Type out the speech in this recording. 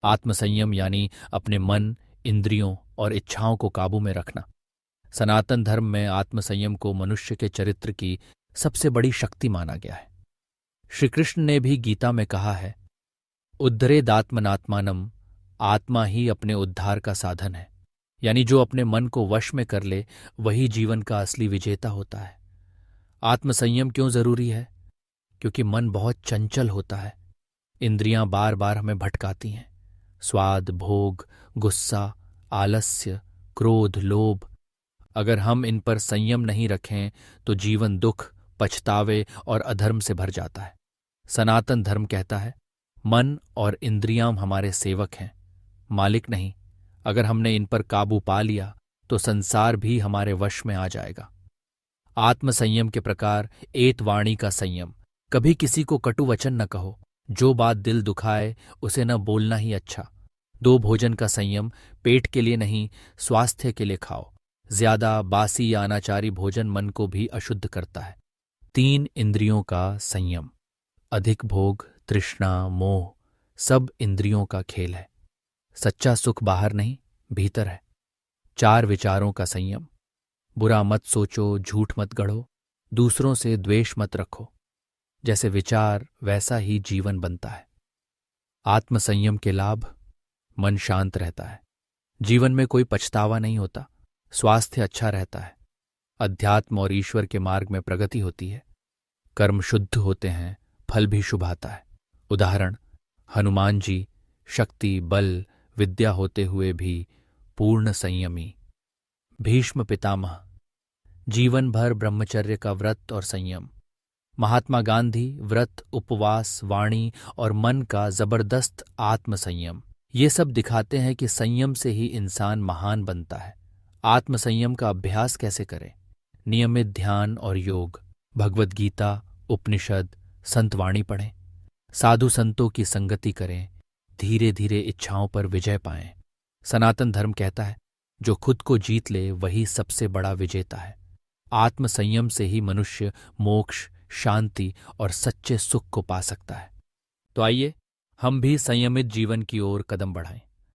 आत्मसंयम यानी अपने मन, इंद्रियों और इच्छाओं को काबू में रखना। सनातन धर्म में आत्मसंयम को मनुष्य के चरित्र की सबसे बड़ी शक्ति माना गया है। श्री कृष्ण ने भी गीता में कहा है, उद्धरेदात्मनात्मानम, आत्मा ही अपने उद्धार का साधन है। यानी जो अपने मन को वश में कर ले वही जीवन का असली विजेता होता है। आत्मसंयम क्यों जरूरी है? क्योंकि मन बहुत चंचल होता है। इंद्रियां बार बार हमें भटकाती हैं। स्वाद, भोग, गुस्सा, आलस्य, क्रोध, लोभ। अगर हम इन पर संयम नहीं रखें तो जीवन दुख, पछतावे और अधर्म से भर जाता है। सनातन धर्म कहता है, मन और इंद्रियां हमारे सेवक हैं, मालिक नहीं। अगर हमने इन पर काबू पा लिया तो संसार भी हमारे वश में आ जाएगा। आत्मसंयम के प्रकार: एत वाणी का संयम, कभी किसी को कटु वचन न कहो। जो बात दिल दुखाए उसे न बोलना ही अच्छा। दो भोजन का संयम, पेट के लिए नहीं स्वास्थ्य के लिए खाओ। ज्यादा बासी या अनाचारी भोजन मन को भी अशुद्ध करता है। 3 इंद्रियों का संयम, अधिक भोग, तृष्णा, मोह सब इंद्रियों का खेल है। सच्चा सुख बाहर नहीं भीतर है। 4 विचारों का संयम, बुरा मत सोचो, झूठ मत गढ़ो, दूसरों से द्वेष मत रखो। जैसे विचार वैसा ही जीवन बनता है। आत्मसंयम के लाभ: मन शांत रहता है, जीवन में कोई पछतावा नहीं होता, स्वास्थ्य अच्छा रहता है, अध्यात्म और ईश्वर के मार्ग में प्रगति होती है, कर्म शुद्ध होते हैं, फल भी शुभ आता है। उदाहरण: हनुमान जी शक्ति, बल, विद्या होते हुए भी पूर्ण संयमी। भीष्म पितामह, जीवन भर ब्रह्मचर्य का व्रत और संयम। महात्मा गांधी, व्रत, उपवास, वाणी और मन का जबरदस्त आत्मसंयम। ये सब दिखाते हैं कि संयम से ही इंसान महान बनता है। आत्मसंयम का अभ्यास कैसे करें? नियमित ध्यान और योग, भगवद गीता, उपनिषद, संतवाणी पढ़ें, साधु संतों की संगति करें, धीरे धीरे इच्छाओं पर विजय पाएं। सनातन धर्म कहता है, जो खुद को जीत ले वही सबसे बड़ा विजेता है। आत्मसंयम से ही मनुष्य मोक्ष, शांति और सच्चे सुख को पा सकता है। तो आइए हम भी संयमित जीवन की ओर कदम बढ़ाएं।